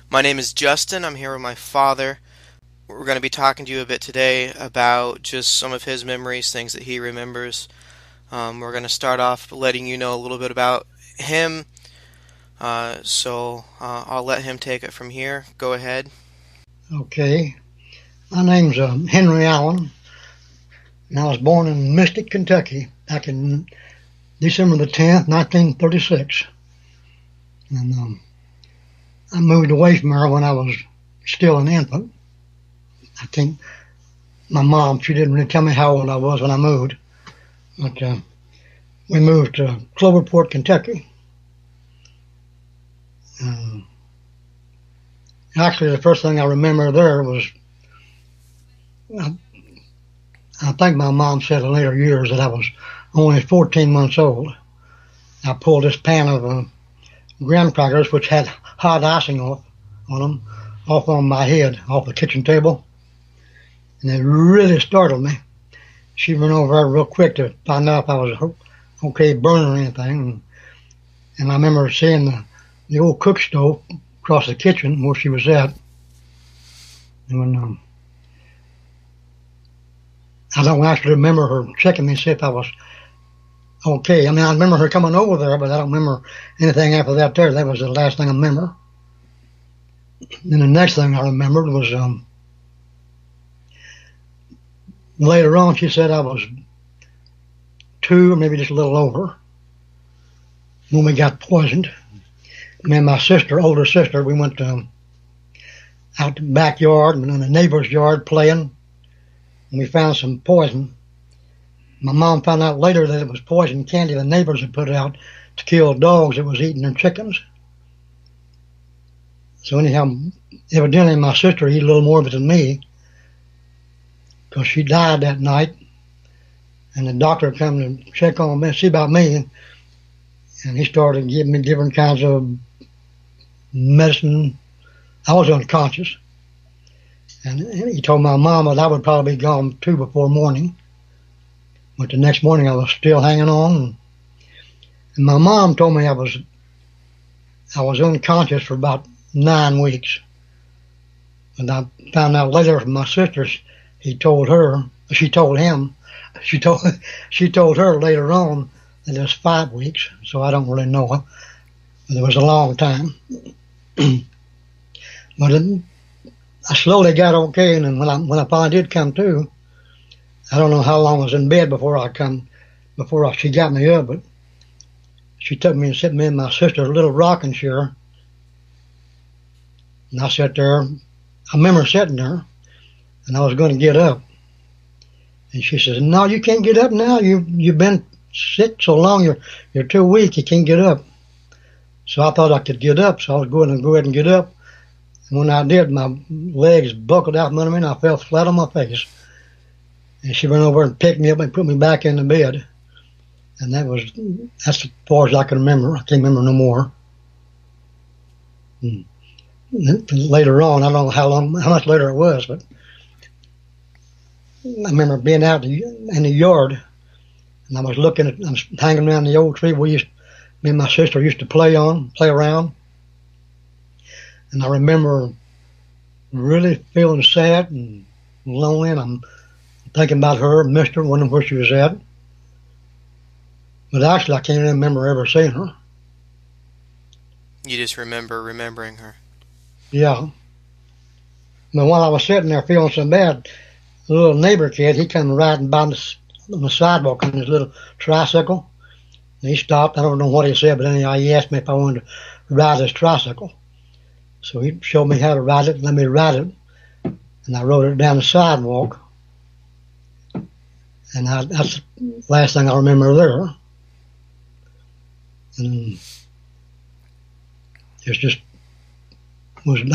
My name is Justin. I'm here with my father. We're going to be talking to you a bit today about just some of his memories, things that he remembers. We're going to start off letting you know a little bit about him. I'll let him take it from here. Go ahead. Okay. My name's Henry Allen, and I was born in Mystic, Kentucky back in December the 10th, 1936. And I moved away from her when I was still an infant. I think my mom, she didn't really tell me how old I was when I moved. But we moved to Cloverport, Kentucky. Actually, the first thing I remember there was, I think my mom said in later years that I was only 14 months old. I pulled this pan of graham crackers, which had hot icing on them, off on my head, off the kitchen table. And it really startled me. She ran over there real quick to find out if I was okay burning or anything. And I remember seeing the old cook stove across the kitchen where she was at. And when I don't actually remember her checking me to see if I was okay. I mean, I remember her coming over there, but I don't remember anything after that there. That was the last thing I remember. And the next thing I remembered was later on she said I was 2 or maybe just a little over when we got poisoned. Me and my sister, older sister, we went out the backyard and in the neighbor's yard playing, and we found some poison. My mom found out later that it was poison candy the neighbors had put out to kill dogs that was eating their chickens. So anyhow, evidently my sister ate a little more of it than me, because she died that night, and the doctor come to check on me, see about me, and he started giving me different kinds of medicine. I was unconscious, and he told my mom that I would probably be gone too before morning. But the next morning I was still hanging on, and my mom told me I was unconscious for about 9 weeks. And I found out later from my sisters, she told him, she told her later on that it was 5 weeks. So I don't really know, but it was a long time. But I slowly got okay, and then when I finally did come to, I don't know how long I was in bed before she got me up, but she took me and set me and my sister in a little rocking chair, and I sat there. I remember sitting there, and I was going to get up, and she says, "No, you can't get up now. You've been sick so long. You're too weak. You can't get up." So I thought I could get up, so I was going to go ahead and get up. And when I did, my legs buckled out from under me, and I fell flat on my face. And she went over and picked me up and put me back in the bed. And that's as far as I can remember. I can't remember no more. And later on, I don't know how much later it was, but I remember being out in the yard, and I was hanging around the old tree me and my sister used to play around. And I remember really feeling sad and lonely, and I'm thinking about her, missed her, wondering where she was at. But actually, I can't remember ever seeing her. You just remember remembering her. Yeah. But while I was sitting there feeling so bad, a little neighbor kid, he came riding by on the sidewalk on his little tricycle. And he stopped. I don't know what he said, but anyhow, he asked me if I wanted to ride his tricycle. So he showed me how to ride it, let me ride it. And I rode it down the sidewalk. And that's the last thing I remember there. And I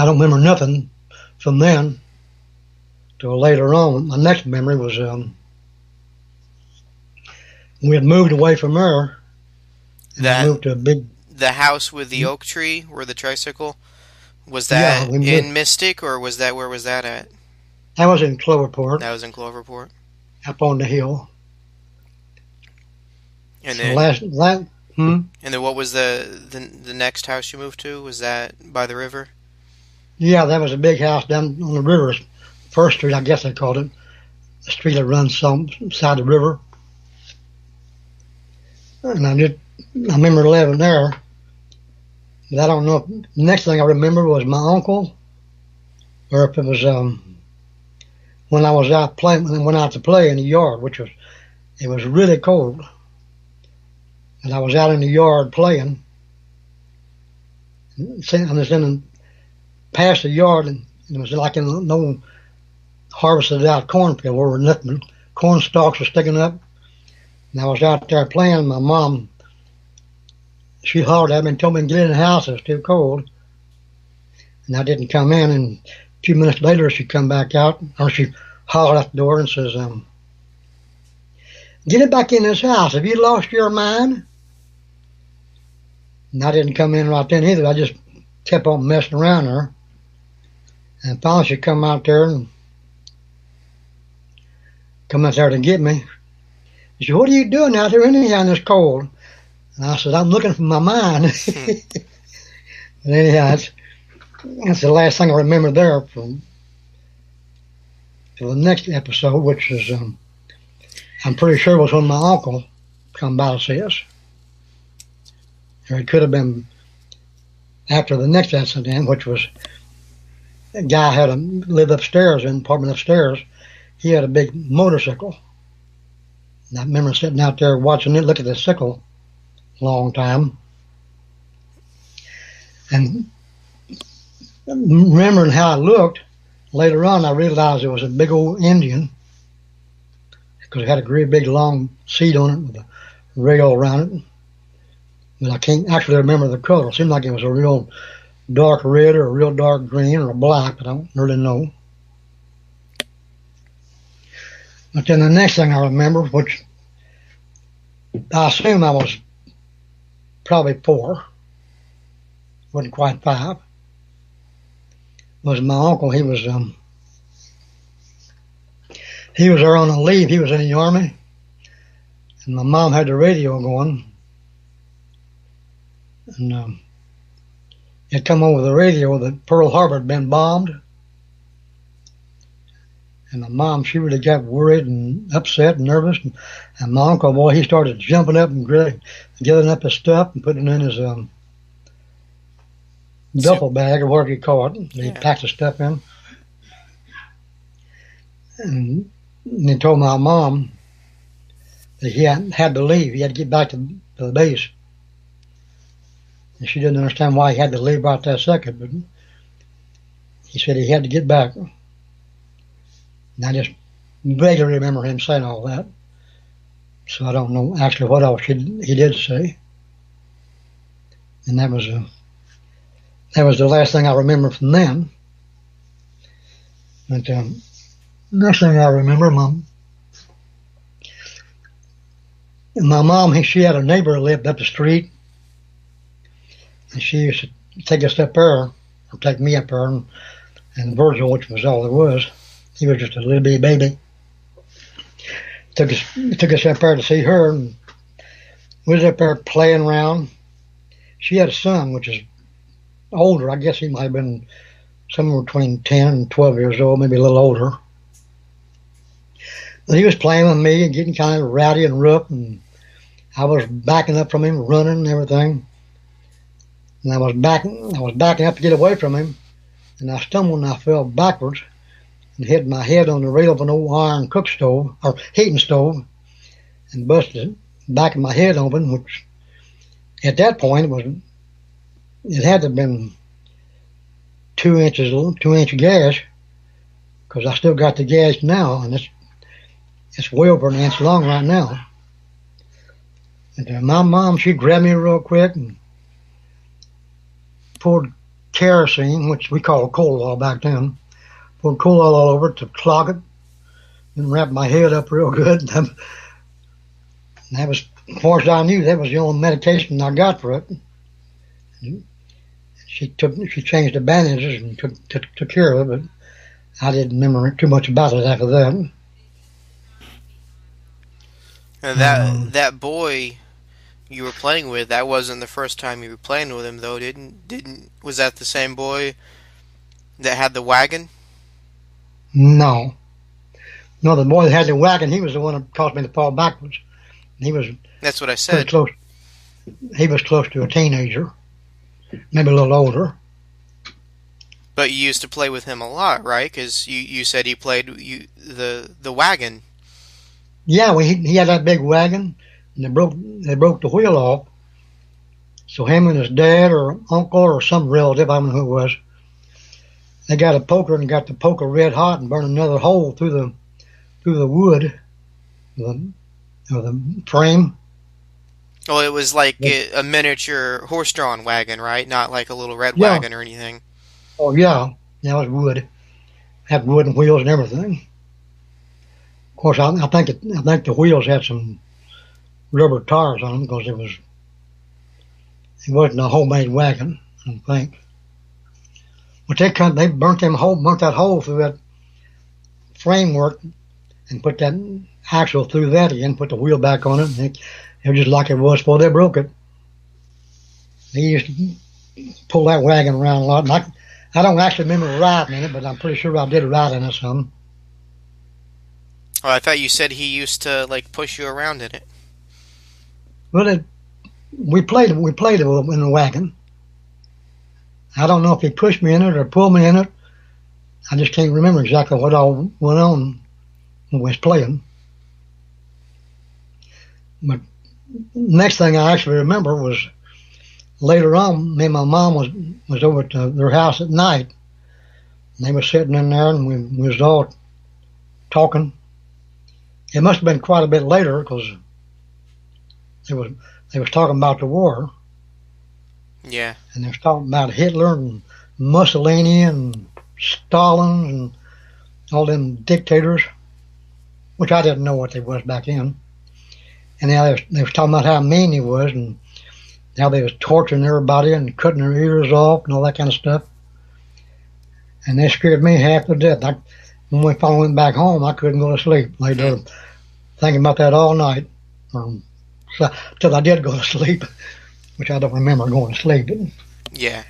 don't remember nothing from then till later on. My next memory was we had moved away from her, and we moved to the house with the oak tree or the tricycle. Was that in Mystic, or where was that at? That was in Cloverport. That was in Cloverport. Up on the hill. And so then And then what was the next house you moved to? Was that by the river? Yeah, that was a big house down on the river, First Street, I guess they called it. The street that runs some side of the river. And I remember living there. But I don't know if the next thing I remember was my uncle, or if it was when I was out playing, when I went out to play in the yard, it was really cold. And I was out in the yard playing. I was in past the yard, and it was like in an old harvested out cornfield where nothing, corn stalks were sticking up. And I was out there playing. My mom, she hollered at me and told me to get in the house. It was too cold. And I didn't come in. And a few minutes later, she come back out, or she hollered at the door and says, "Get it back in this house. Have you lost your mind?" And I didn't come in right then either. I just kept on messing around there. And finally she come out there to get me. She said, "What are you doing out there anyhow in this cold?" And I said, "I'm looking for my mind." But anyhow, that's the last thing I remember there for the next episode, which is, I'm pretty sure it was when my uncle come by to see us. Or it could have been after the next incident, which was a guy lived upstairs in an apartment upstairs. He had a big motorcycle. And I remember sitting out there watching it, looking at the sickle a long time. And remembering how it looked, later on I realized it was a big old Indian because it had a great big long seat on it with a rail around it. But I can't actually remember the color. It seemed like it was a real dark red or a real dark green or a black, but I don't really know. But then the next thing I remember, which I assume I was probably 4, wasn't quite 5, was my uncle. He was there on a leave. He was in the Army, and my mom had the radio going, and it come over the radio that Pearl Harbor had been bombed. And my mom, she really got worried and upset and nervous. And my uncle, boy, he started jumping up and gathering up his stuff and putting it in his duffel bag or whatever you call it. He packed the stuff in. And he told my mom that he had to leave. He had to get back to the base. And she didn't understand why he had to leave right that second, but he said he had to get back. And I just vaguely remember him saying all that. So I don't know actually what else he did say. And that was the last thing I remember from then. But next thing I remember, my mom, she had a neighbor who lived up the street. And she used to take us up there, or take me up there, and Virgil, which was all there was. He was just a little bitty baby. Took us up there to see her, and we was up there playing around. She had a son, which is older. I guess he might have been somewhere between 10 and 12 years old, maybe a little older. But he was playing with me and getting kind of rowdy and rough, and I was backing up from him, running and everything. And I was backing up to get away from him, and I stumbled and I fell backwards and hit my head on the rail of an old iron cook stove, or heating stove, and busted the back of my head open, which at that point it had to have been 2-inch gash, because I still got the gash now, and it's way over an inch long right now. And my mom, she grabbed me real quick and poured kerosene, which we called coal oil back then, poured coal oil all over it to clog it, and wrapped my head up real good. And that was, as far as I knew, that was the only medication I got for it. And she changed the bandages and took care of it, but I didn't remember too much about it after that. And that boy you were playing with, that wasn't the first time you were playing with him, though. Was that the same boy That had the wagon? No. No, the boy that had the wagon, he was the one that caused me to fall backwards. He was That's what I pretty said. close. He was close to a teenager, maybe a little older. But you used to play with him a lot, right? Because you said he played the wagon. Yeah, he had that big wagon, and they broke the wheel off. So him and his dad or uncle or some relative, I don't know who it was, they got a poker and got the poker red hot and burned another hole through the wood, the frame. Well, it was like But, a miniature horse-drawn wagon, right? Not like a little red yeah. wagon or anything. Oh yeah. That was wood. Had wooden wheels and everything. Of course, I think the wheels had some rubber tires on them because it wasn't a homemade wagon. I don't think. But they burnt that hole through that framework and put that axle through that again. Put the wheel back on it. And it was just like it was before they broke it. They used to pull that wagon around a lot. And I don't actually remember riding in it, but I'm pretty sure I did ride in it some. Oh, I thought you said he used to like push you around in it. Well, we played it in the wagon. I don't know if he pushed me in it or pulled me in it. I just can't remember exactly what all went on when we was playing. But next thing I actually remember was later on, me and my mom was over to their house at night. And they were sitting in there, and we was all talking. It must have been quite a bit later because they was talking about the war, Yeah. and they was talking about Hitler and Mussolini and Stalin and all them dictators, which I didn't know what they was back then. And now they was talking about how mean he was and how they was torturing everybody and cutting their ears off and all that kind of stuff. And they scared me half to death. When we finally went back home, I couldn't go to sleep. Laid there thinking about that all night, till I did go to sleep, which I don't remember going to sleep. It Yeah.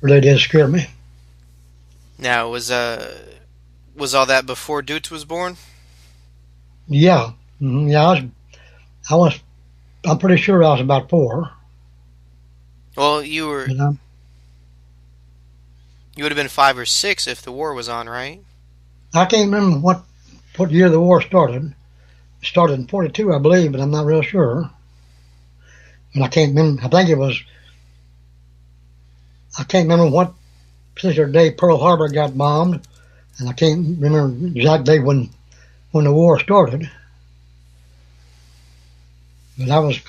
really did scare me. Now, was all that before Doots was born? Yeah, yeah. I'm pretty sure I was about 4. Well, you You know, would have been 5 or 6 if the war was on, right? I can't remember what year the war started. It started in '42, I believe, but I'm not real sure. And I can't remember. I can't remember what particular day Pearl Harbor got bombed, and I can't remember the exact day when the war started. But I was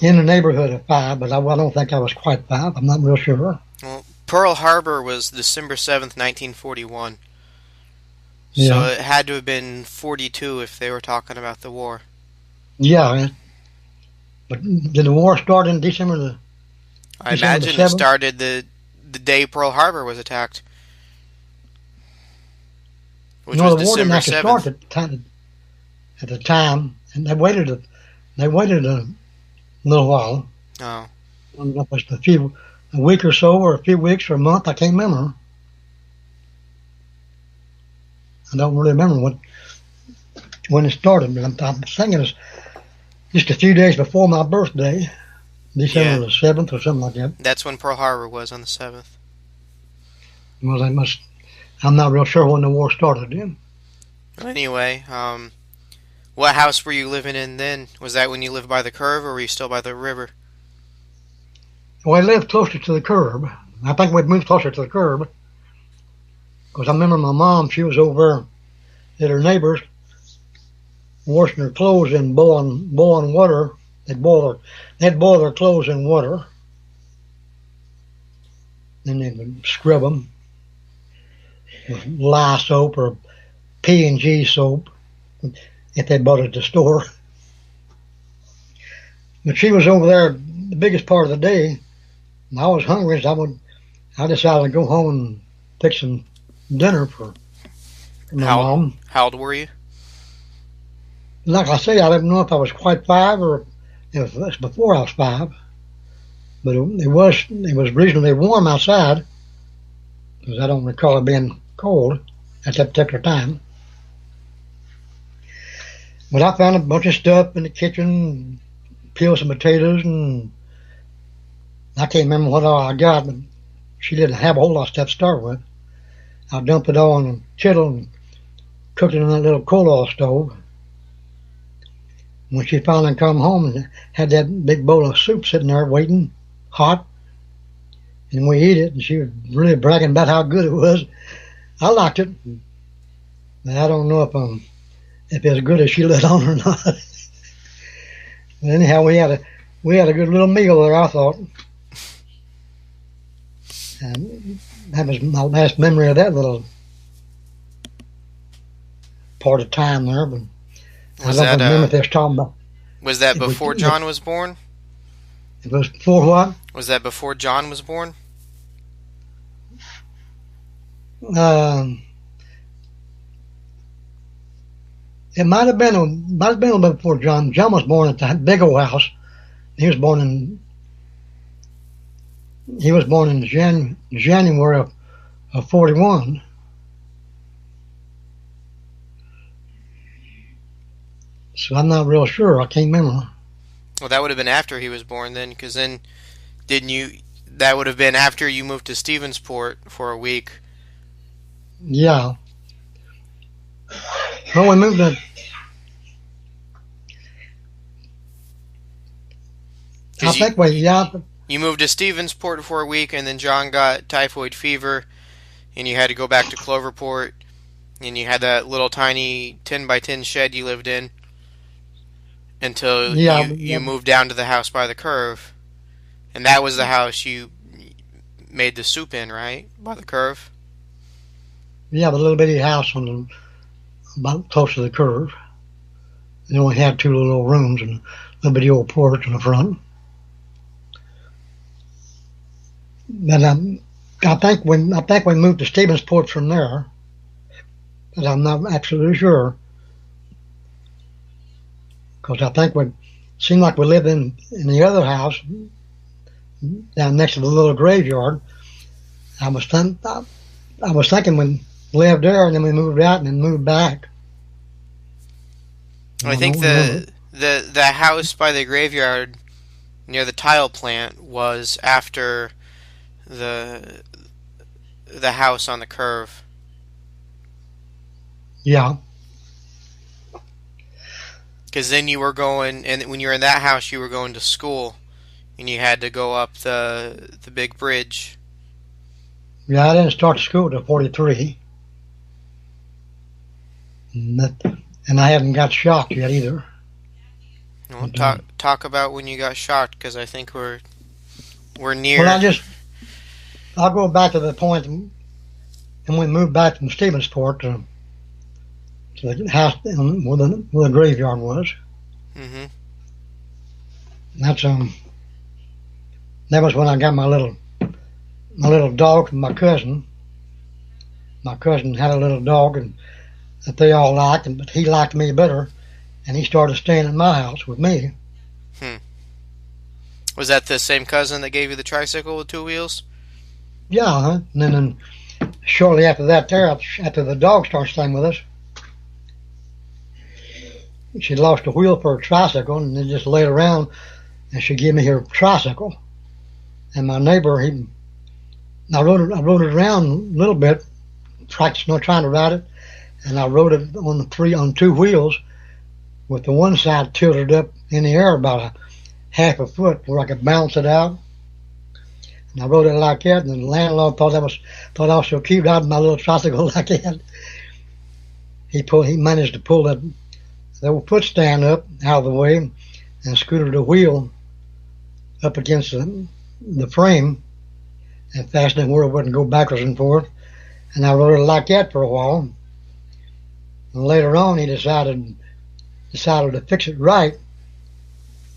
in the neighborhood of 5, but I don't think I was quite 5. I'm not real sure. Well, Pearl Harbor was December 7th, 1941. So Yeah, it had to have been 42 if they were talking about the war. yeah. But did the war start in I December the imagine it 7th? started the day Pearl Harbor was attacked, which was No, the war didn't December actually start 7th. at the time, and they waited a little while. Oh, I don't know if it's a week or so, or a few weeks or a month. I can't remember. I don't really remember when it started, but I'm thinking it's just a few days before my birthday, yeah. December the 7th or something like that. That's when Pearl Harbor was on the 7th. Well, I'm not real sure when the war started then. Anyway, what house were you living in then? Was that when you lived by the curve, or were you still by the river? Well, I lived closer to the curb. I think we'd moved closer to the curb because I remember my mom, she was over at her neighbor's washing her clothes in boiling water. They'd boil their clothes in water. Then they would scrub them with lye soap or P&G soap if they bought it at the store. But she was over there the biggest part of the day, and I was hungry, so I decided to go home and fix some dinner for my mom. How old were you? Like I say, I didn't know if I was quite 5 or if it was before I was 5. But it was reasonably warm outside. because I don't recall it being cold at that particular time. But I found a bunch of stuff in the kitchen, peeled some potatoes, and I can't remember what all I got, but she didn't have a whole lot of stuff to start with. I dumped it all in a kettle and cooked it in that little coal oil stove. When she finally come home and had that big bowl of soup sitting there waiting, hot, and we eat it, and she was really bragging about how good it was. I liked it, but I don't know if it's as good as she let on or not. But anyhow, we had a good little meal there, I thought. And that was my last memory of that little part of time there. But Was I don't remember that if they was talking about was that if before John was born? it was before what. Was that before John was born? Um, it might have been a little bit before John. John was born at the big old house. He was born in January of 41. So I'm not real sure. I can't remember. Well, that would have been after he was born then, because then didn't you? That would have been after you moved to Stevensport for a week. Yeah. Well, we moved to. I 'Cause think we, yeah, you moved to Stevensport for a week, and then John got typhoid fever, and you had to go back to Cloverport, and you had that little tiny 10 by 10 shed you lived in until yeah, you moved down to the house by the curve, and that was the house you made the soup in, right? By the curve. yeah, the little bitty house on the about close to the curve. It only had two little rooms and a little bitty old porch in the front. But I think we moved to Stevensport from there, but I'm not absolutely sure because I think we seemed like we lived in the other house down next to the little graveyard. I was thinking we lived there and then we moved out and then moved back. I think the house by the graveyard near the tile plant was after the house on the curve. Yeah, Because then you were going, and when you were in that house, you were going to school, and you had to go up the big bridge. yeah. I didn't start school till 43, and I hadn't got shocked yet either. Well, talk about when you got shocked, because I think we're near. Well, I'll go back to the point, and we moved back from Stevensport to the house where the graveyard was. Mm-hmm. That's that was when I got my little dog from my cousin. My cousin had a little dog and that they all liked, but he liked me better, and he started staying at my house with me. Was that the same cousin that gave you the tricycle with two wheels? Yeah, huh? And then shortly after that, after the dog started staying with us, she lost a wheel for her tricycle, and then just laid around, and she gave me her tricycle. And my neighbor, I rode it around a little bit, practicing trying to ride it, and I rode it on two wheels, with the one side tilted up in the air about a half a foot, where I could balance it out. And I rode it like that, and the landlord thought I was so cute riding my little tricycle like that. He managed to pull the old foot stand up out of the way and scooted the wheel up against the frame and fastened it where it wouldn't go backwards and forth. And I rode it like that for a while. And later on, he decided to fix it right.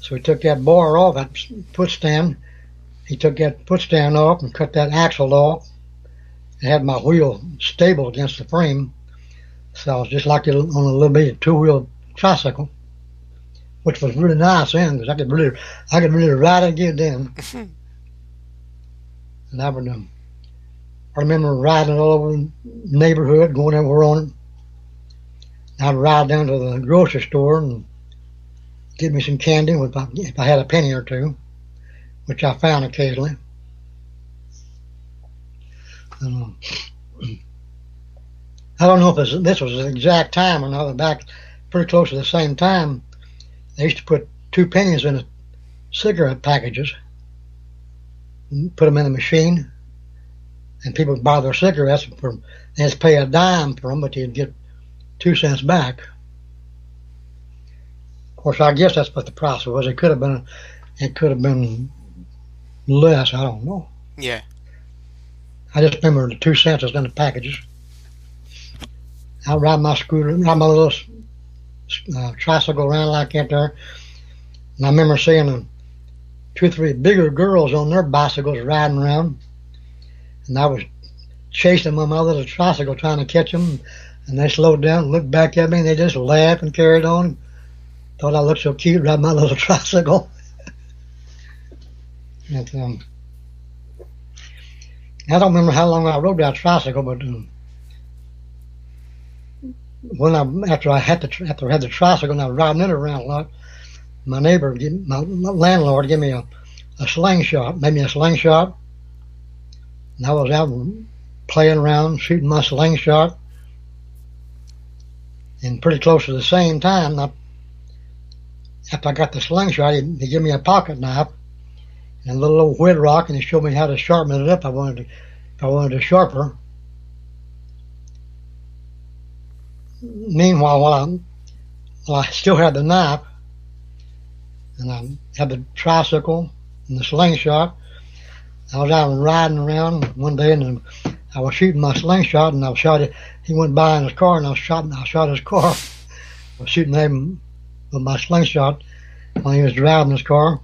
So he took that bar off, that foot stand. He took that foot stand off and cut that axle off and had my wheel stable against the frame. So I was just like it on a little bit of two-wheel tricycle, which was really nice then because I could really ride it again then. And I would I remember riding all over the neighborhood, going everywhere on it. I'd ride down to the grocery store and get me some candy if I had a penny or two, which I found occasionally. And, I don't know if this was the exact time or not, but back pretty close to the same time, they used to put 2 pennies in cigarette packages, put them in the machine, and people would buy their cigarettes they had to pay a dime for them, but you'd get 2 cents back. Of course, I guess that's what the price was. It could have been less. I don't know. Yeah. I just remember the 2 cents was in the packages. I'd ride my little tricycle around like that there, and I remember seeing 2 or 3 bigger girls on their bicycles riding around, and I was chasing them on my little tricycle trying to catch them, and they slowed down and looked back at me, and they just laughed and carried on. Thought I looked so cute riding my little tricycle. And, I don't remember how long I rode that tricycle, but after I had the tricycle and I was riding it around a lot, my landlord gave me a slingshot, made me a slingshot, and I was out playing around, shooting my slingshot, and pretty close to the same time, after I got the slingshot, he gave me a pocket knife and a little old whet rock, and he showed me how to sharpen it up. If I wanted to sharper. Meanwhile, while I still had the knife, and I had the tricycle and the slingshot, I was out riding around one day, and I was shooting my slingshot, and I shot it. He went by in his car, and I shot his car. I was shooting him with my slingshot while he was driving his car.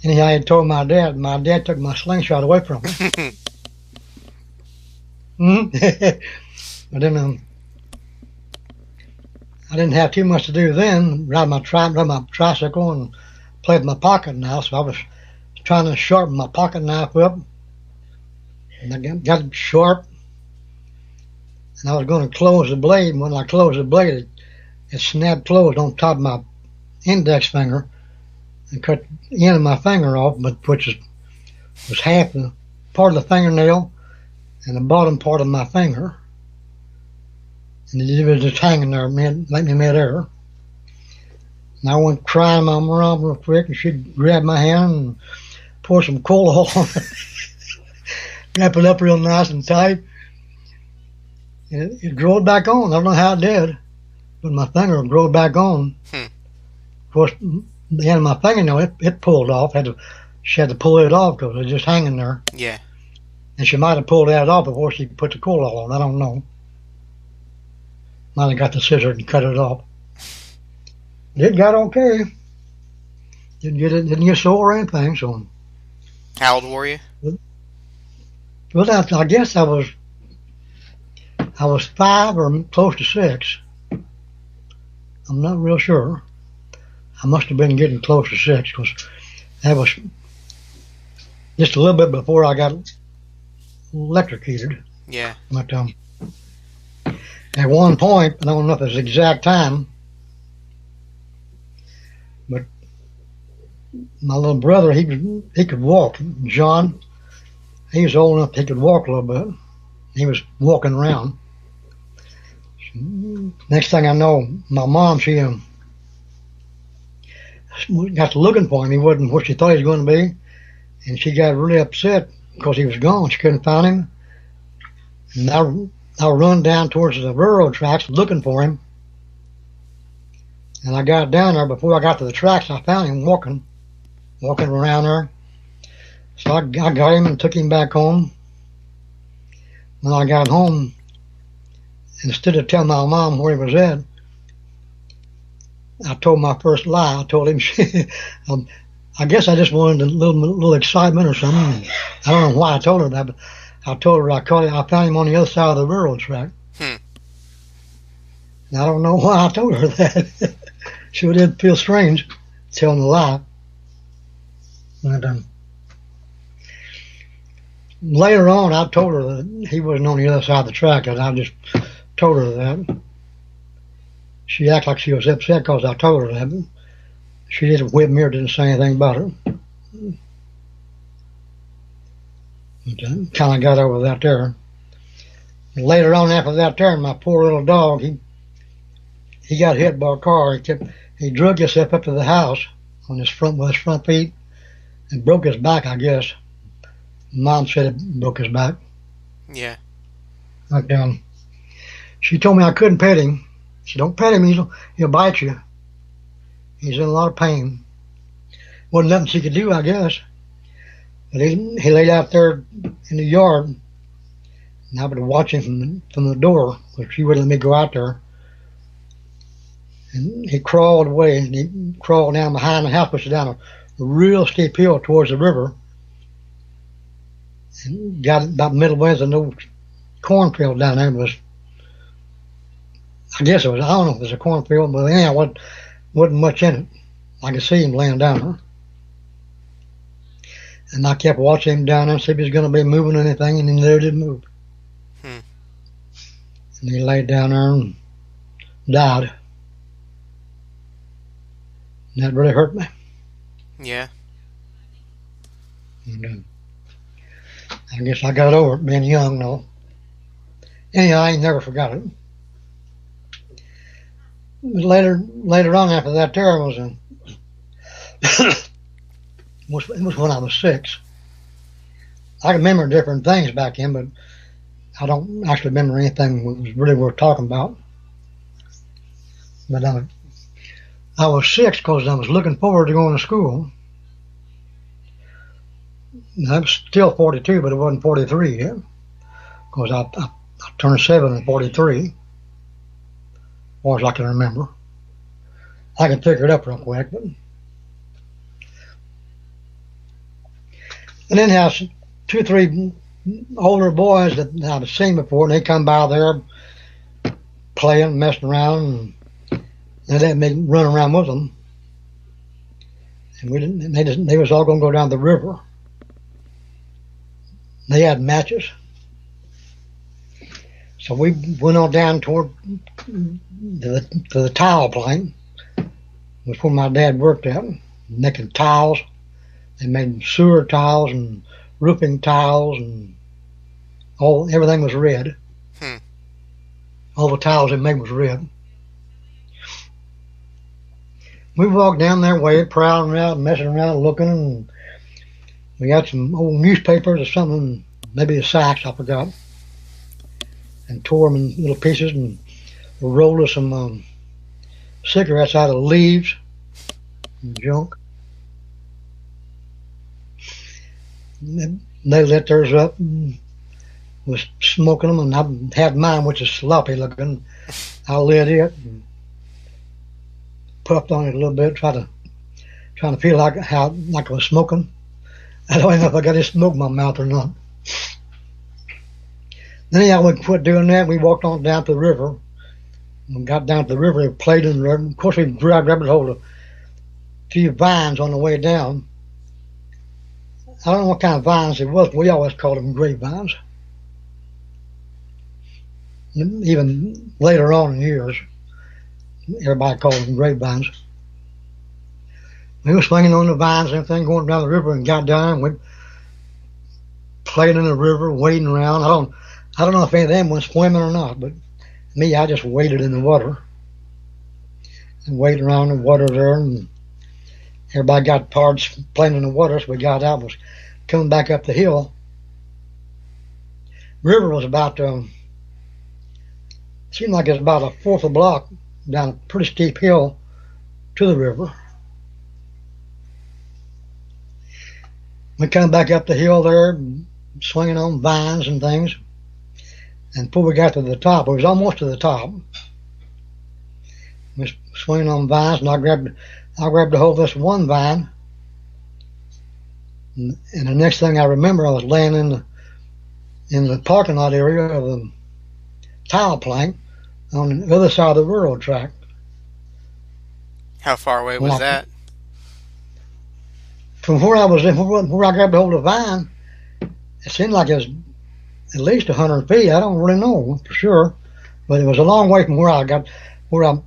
Anyhow, I had told my dad took my slingshot away from me. But then I didn't have too much to do then. Ride my tricycle and play with my pocket knife. So I was trying to sharpen my pocket knife up, and I got it sharp. And I was going to close the blade. And when I closed the blade, it snapped closed on top of my index finger and cut the end of my finger off, which was half the part of the fingernail and the bottom part of my finger. And it was just hanging there, like me midair. And I went crying my mom real quick, and she grabbed my hand and poured some coal oil on it, wrap it up real nice and tight. And it growed back on. I don't know how it did, but my finger grew back on. Of course, the end of my fingernail, it pulled off. She had to pull it off because it was just hanging there. Yeah. And she might have pulled that off before she put the coal oil on. I don't know. Might have got the scissors and cut it off. It got okay. Didn't get sore or anything. So. How old were you? Well, I guess I was 5 or close to 6. I'm not real sure. I must have been getting close to 6 because that was just a little bit before I got electrocuted. Yeah. But at one point, I don't know if it's the exact time, but my little brother, he could walk. John, he was old enough he could walk a little bit. He was walking around. Next thing I know, my mom, she got to looking for him. He wasn't what she thought he was going to be, and she got really upset because he was gone. She couldn't find him. And I run down towards the railroad tracks looking for him. And I got down there. Before I got to the tracks, I found him walking around there. So I got him and took him back home. When I got home, instead of telling my mom where he was at, I told my first lie. I told him, I guess I just wanted a little excitement or something. I don't know why I told her that, but I told her I found him on the other side of the railroad track. And I don't know why I told her that. Sure did feel strange telling a lie. But, Later on, I told her that he wasn't on the other side of the track, and I just told her that. She acted like she was upset because I told her that. But she didn't whip me or didn't say anything about it. Kind of got over that there. And later on, after that there, my poor little dog, he got hit by a car. He drug himself up to the house on his front with his front feet and broke his back, I guess. Mom said it broke his back. Yeah. Like, she told me I couldn't pet him. She don't pet him, he'll bite you. He's in a lot of pain. Wasn't nothing she could do, I guess. But he laid out there in the yard, and I would watch him from the door, but she wouldn't let me go out there. And he crawled away, and he crawled down behind the house, which is down a real steep hill towards the river, and got about midway in an old cornfield down there. I guess it was, I don't know if it was a cornfield, but anyhow, wasn't much in it. I could see him laying down there. And I kept watching him down there and see if he was going to be moving or anything, and he never did move. Hmm. And he laid down there and died. And that really hurt me. Yeah. And, I guess I got over it being young, though. Anyhow, I ain't never forgot it. But later on after that, there was it was when I was 6. I remember different things back then, but I don't actually remember anything that was really worth talking about. But I was 6 because I was looking forward to going to school. And I was still 42, but it wasn't 43 yet, because I turned 7 in 43, as far as I can remember. I can figure it up real quick, but. And then have 2 or 3 older boys that I've seen before, and they come by there playing, messing around, and they let me run around with them. And they was all going to go down the river. They had matches. So we went on down toward to the tile plant. It was where my dad worked at, making tiles. They made sewer tiles and roofing tiles, and everything was red. Hmm. All the tiles they made was red. We walked down their way, prowling around, messing around, looking, and we got some old newspapers or something, maybe the sacks, I forgot, and tore them in little pieces and rolled us some cigarettes out of leaves and junk. And they lit theirs up and was smoking them, and I had mine, which is sloppy looking. I lit it and puffed on it a little bit, trying to feel like I was smoking. I don't know if I got any smoke in my mouth or not. Then anyhow, we quit doing that. We walked on down to the river. We got down to the river and played in the river. Of course, we grabbed hold of a few vines on the way down. I don't know what kind of vines it was, but we always called them grapevines. Even later on in years, everybody called them grapevines. We were swinging on the vines and everything, going down the river, and got down. We played in the river, wading around. I don't know if any of them went swimming or not, but me, I just waded in the water and waded around the water there, and everybody got tired playing in the water, so we got out and was coming back up the hill. River was about, seemed like it was about a fourth of a block down a pretty steep hill to the river. We come back up the hill there, swinging on vines and things. And before we got to the top, it was almost to the top. We was swinging on vines, and I grabbed a hold of this one vine. And the next thing I remember, I was laying in the parking lot area of the tile plank on the other side of the railroad track. How far away was that? From where I was, where I grabbed a hold of the vine, It seemed like it was at least 100 feet. I don't really know for sure, but it was a long way from where I was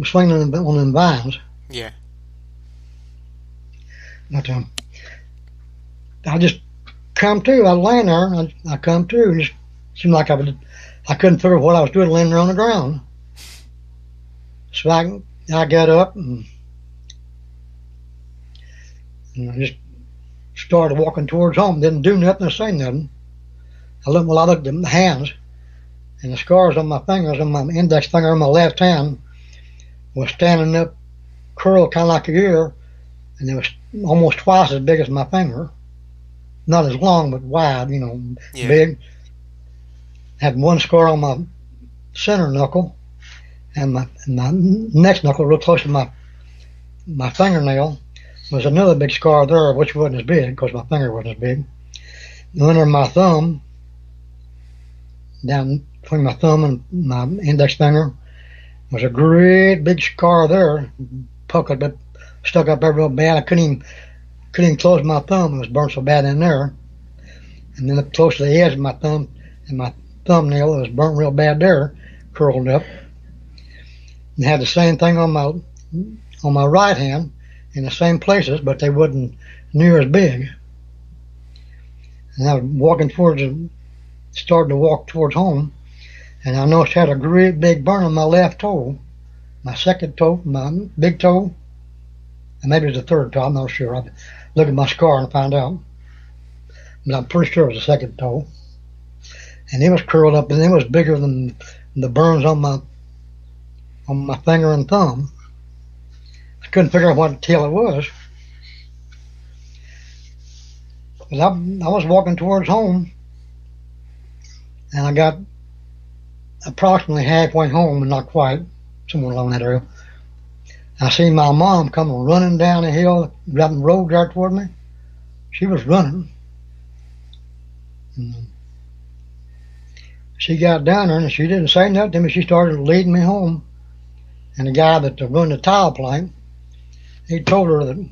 swinging on them vines. Yeah. But I just come to. I was laying there, and I come to, and it just seemed like I couldn't figure out what I was doing laying there on the ground. So I got up and I just started walking towards home. Didn't do nothing or say nothing. I looked at my hands, and the scars on my fingers, on my index finger on my left hand, was standing up, curled kind of like a ear, and it was almost twice as big as my finger. Not as long, but wide, Yeah. big. Had one scar on my center knuckle, and my next knuckle, real close to my fingernail, was another big scar there, which wasn't as big because my finger wasn't as big. And under my thumb, down between my thumb and my index finger, was a great big scar there, puckered up, stuck up there real bad. I couldn't even close my thumb. It was burnt so bad in there. And then up close to the edge of my thumb and my thumbnail, it was burnt real bad there, curled up. And had the same thing on my right hand in the same places, but they wasn't near as big. And I was starting to walk towards home, and I noticed I had a great big burn on my left toe, my second toe, my big toe, and maybe it was the third toe, I'm not sure. I look at my scar and find out. But I'm pretty sure it was the second toe. And it was curled up, and it was bigger than the burns on my finger and thumb. I couldn't figure out what the hell it was. But I was walking towards home, and I got approximately halfway home, and not quite, somewhere along that area. I seen my mom coming running down the hill, driving the road there toward me. She was running. And she got down there, and she didn't say nothing to me. She started leading me home. And the guy that run the tile plant, he told her that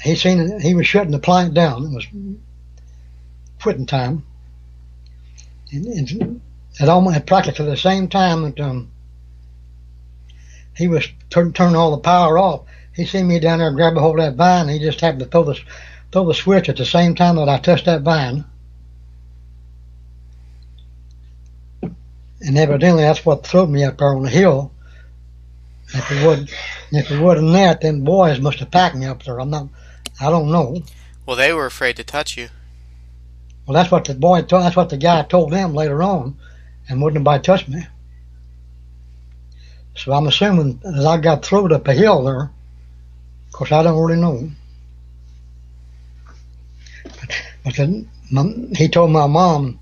he was shutting the plant down. It was quitting time. And at practically the same time that he was turning all the power off, he seen me down there grab a hold of that vine. And he just happened to throw the switch at the same time that I touched that vine. And evidently that's what threw me up there on the hill. If it wasn't that, then boys must have packed me up there. I don't know. Well, they were afraid to touch you. Well, that's what the guy told them later on, and wouldn't nobody touch me. So I'm assuming as I got thrown up a hill there, of course I don't really know. But then he told my mom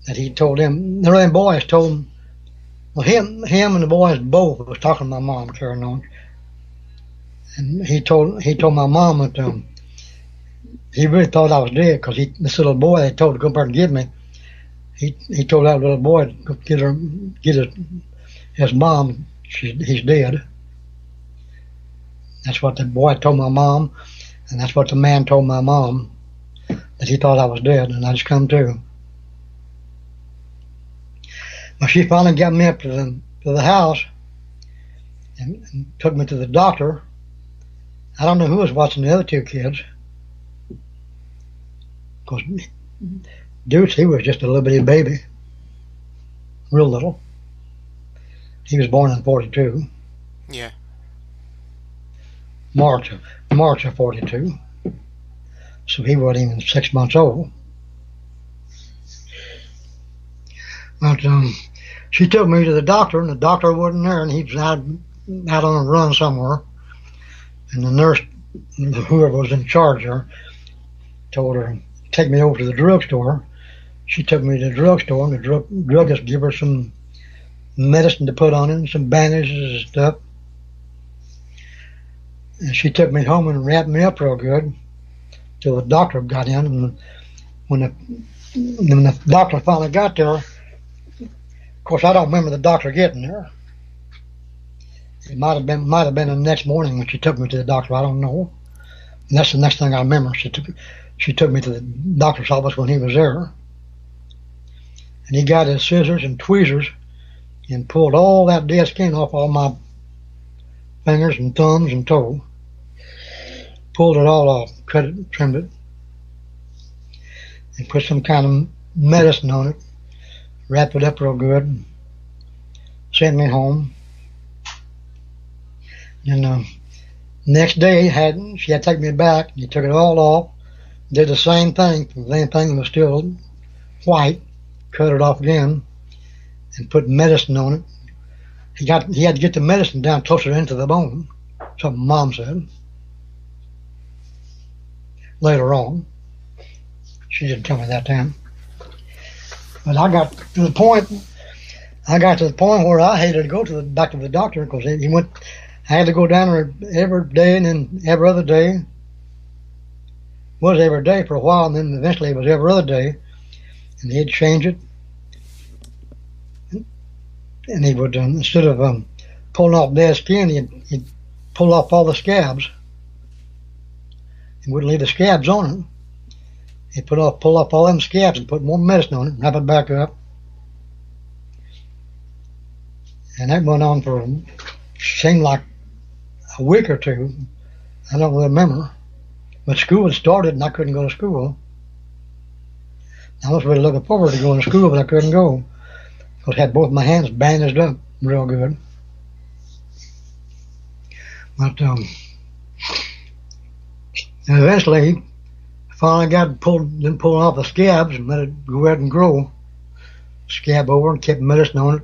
that he told them, the boys told him, well, him and the boys both was talking to my mom carrying on. And he told my mom that he really thought I was dead because this little boy they told to go up there and get me. He told that little boy to go get his mom. He's dead. That's what the boy told my mom, and that's what the man told my mom, that he thought I was dead, and I just come to. But she finally got me up to the house and took me to the doctor. I don't know who was watching the other two kids. Because Deuce, he was just a little bitty baby. Real little. He was born in 42. Yeah. March of 42. So he wasn't even 6 months old. But she took me to the doctor, and the doctor wasn't there, and he was out on a run somewhere. And the nurse, whoever was in charge there, told her, take me over to the drugstore. She took me to the drugstore, and the druggist gave her some medicine to put on it, and some bandages and stuff. And she took me home and wrapped me up real good till the doctor got in. And when the doctor finally got there, of course, I don't remember the doctor getting there. It might have been the next morning when she took me to the doctor. I don't know. And that's the next thing I remember. she took me to the doctor's office when he was there, and he got his scissors and tweezers and pulled all that dead skin off all my fingers and thumbs and toe. Pulled it all off, cut it, trimmed it, and put some kind of medicine on it, wrapped it up real good, sent me home. And next day, she had to take me back. He took it all off, did the same thing. The same thing was still white, cut it off again, and put medicine on it. He had to get the medicine down closer into the bone, something Mom said. Later on, she didn't tell me that time. But I got to the point where I hated to go back to the doctor because he went. I had to go down there every day and then every other day. It was every day for a while, and then eventually it was every other day. And he'd change it. And he would, instead of pulling off dead skin, he'd pull off all the scabs. He wouldn't leave the scabs on it. He'd pull off all them scabs and put more medicine on it and wrap it back up. And that went on for, seemed like a week or two. I don't remember. But school had started and I couldn't go to school. I was really looking forward to going to school, but I couldn't go. Because I had both my hands bandaged up real good. But and eventually, finally got pulled off the scabs and let it go ahead and grow. Scab over and kept medicine on it.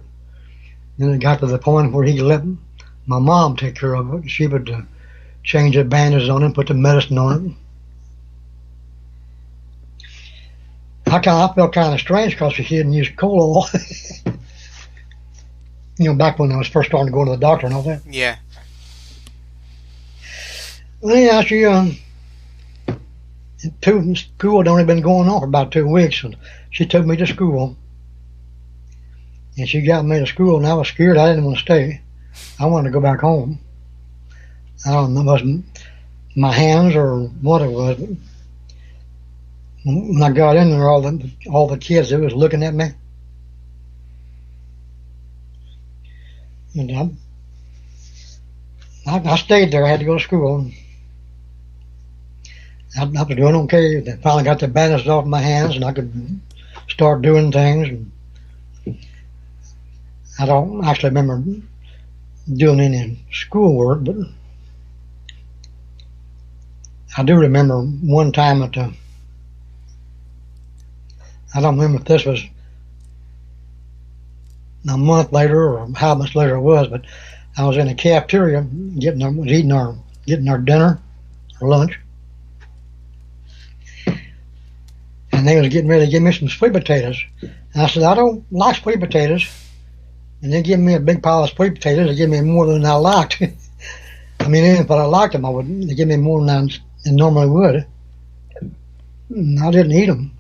Then it got to the point where he let my mom take care of it. She would change the bandages on it and put the medicine on it. I felt kind of strange because she didn't use coal oil. Back when I was first starting to go to the doctor and all that. Yeah. Well, yeah, school had only been going on for about 2 weeks, and she took me to school. And she got me to school, and I was scared. I didn't want to stay. I wanted to go back home. I don't know if it was my hands or what it was. But when I got in there, all the kids, they was looking at me. And I stayed there. I had to go to school. I was doing okay. They finally got the bandages off my hands, and I could start doing things. And I don't actually remember doing any schoolwork, but I do remember one time I don't remember if this was a month later or how much later it was, but I was in the cafeteria getting our dinner or lunch, and they was getting ready to give me some sweet potatoes. And I said, I don't like sweet potatoes. And they gave me a big pile of sweet potatoes. They gave me more than I liked. I mean, even if I liked them, they give me more than I normally would. And I didn't eat them.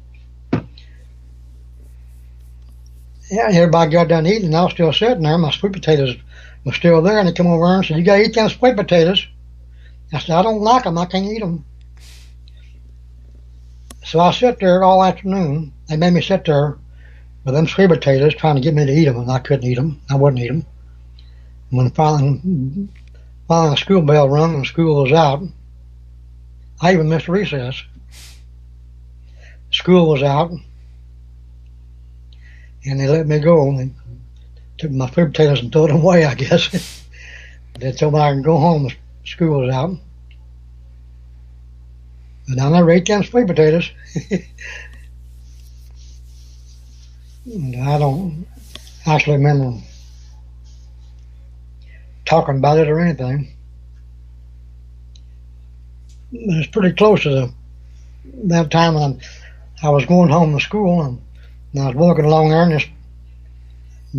Yeah, everybody got done eating, and I was still sitting there. My sweet potatoes were still there, and they come over and said, "You got to eat them sweet potatoes." I said, "I don't like them. I can't eat them." So I sat there all afternoon. They made me sit there with them sweet potatoes, trying to get me to eat them, and I couldn't eat them. I wouldn't eat them. When finally the school bell rung and school was out, I even missed recess. School was out, and they let me go. And they took my sweet potatoes and threw them away, I guess. They told me I could go home. School was out. But I never ate them sweet potatoes. And I don't actually remember talking about it or anything. But it's pretty close to that time when I was going home from school, and I was walking along there, and this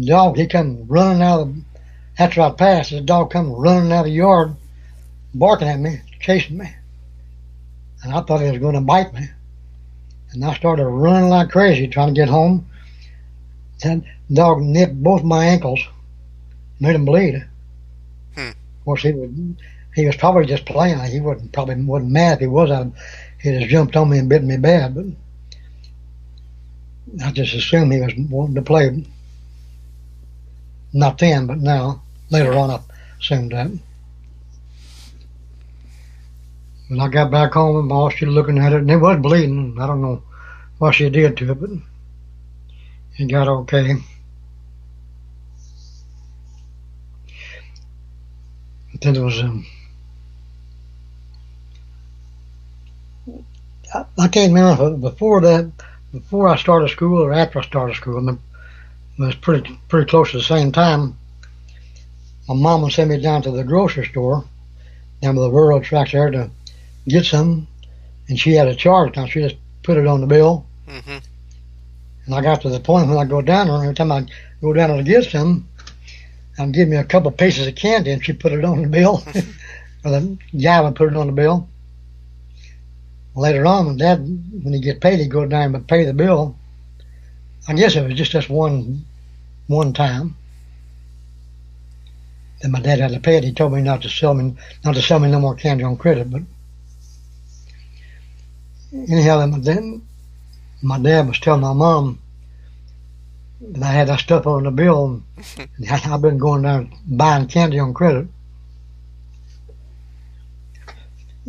dog, he come running after I passed, this dog come running out of the yard, barking at me, chasing me. And I thought he was going to bite me. And I started running like crazy, trying to get home. That dog nipped both my ankles, made them bleed. Of course, he was probably just playing. He wasn't mad if he was. He just jumped on me and bit me bad, but I just assumed he was wanting to play. Not then, but now. Later Yeah. on, I assumed that. When I got back home, and my wife, she was looking at it, and it was bleeding. I don't know what she did to it, but it got okay. But then it was, I can't remember if it was before that, before I started school or after I started school. It was pretty close to the same time. My mom would send me down to the grocery store down by the railroad tracks there to get some, and she had a charge. Now she just put it on the bill, Mm-hmm. and I got to the point when I go down there, every time I go down there to get some, I'd give me a couple pieces of candy, and she put it on the bill, or the guy would put it on the bill. Later on, when Dad, when he get paid, he'd go down and pay the bill. I guess it was just this one time that my dad had to pay it. He told me not to sell me no more candy on credit. But anyhow, my dad was telling my mom that I had that stuff on the bill, and I've been going down buying candy on credit.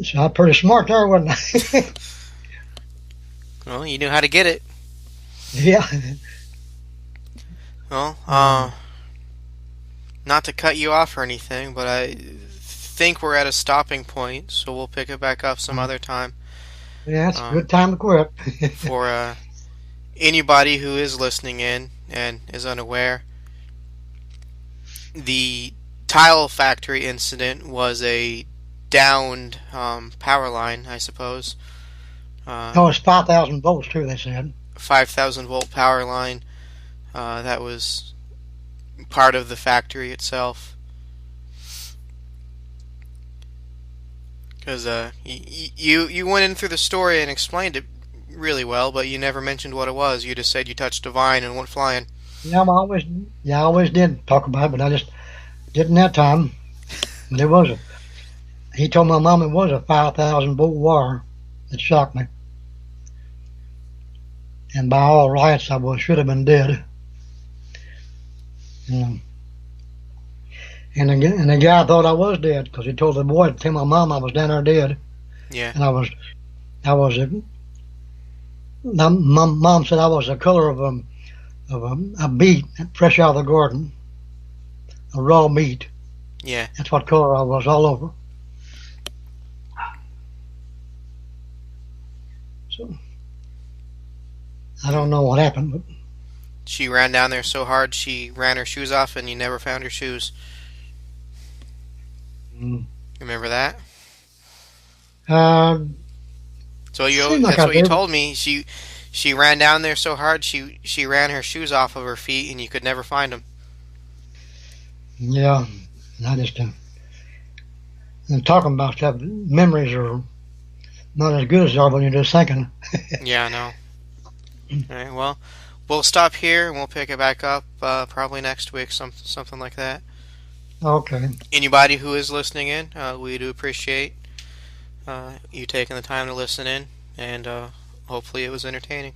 So I'm pretty smart there, wasn't I? Well, you knew how to get it. Yeah. Well, not to cut you off or anything, but I think we're at a stopping point, so we'll pick it back up some other time. Yeah, it's a Um, good time to quit. for anybody who is listening in and is unaware, the tile factory incident was a downed power line, I suppose. Oh, it's 5,000 volts too, they said. 5,000 volt power line that was part of the factory itself. Because you went in through the story and explained it really well, but you never mentioned what it was. You just said you touched a vine and went flying. I always did talk about it, but I just didn't that time. But he told my mom it was a 5,000 volt wire. It shocked me. And by all rights, should have been dead. Um, and the guy thought I was dead because he told the boy to tell my mom I was down there dead. Yeah, And I was, my mom said I was the color of a beet fresh out of the garden, a raw meat. yeah. That's what color I was all over. So I don't know what happened, but She ran down there so hard she ran her shoes off, and you never found her shoes. mm, Remember that? uh, So seemed like that's I what you did. told me. She ran down there so hard she ran her shoes off of her feet, and you could never find them. Yeah, I just and talking about stuff. Memories are not as good as they are when you're just thinking. Yeah, I know. All right, well, we'll stop here and we'll pick it back up probably next week, something like that. Okay. Anybody who is listening in, we do appreciate you taking the time to listen in, and hopefully it was entertaining.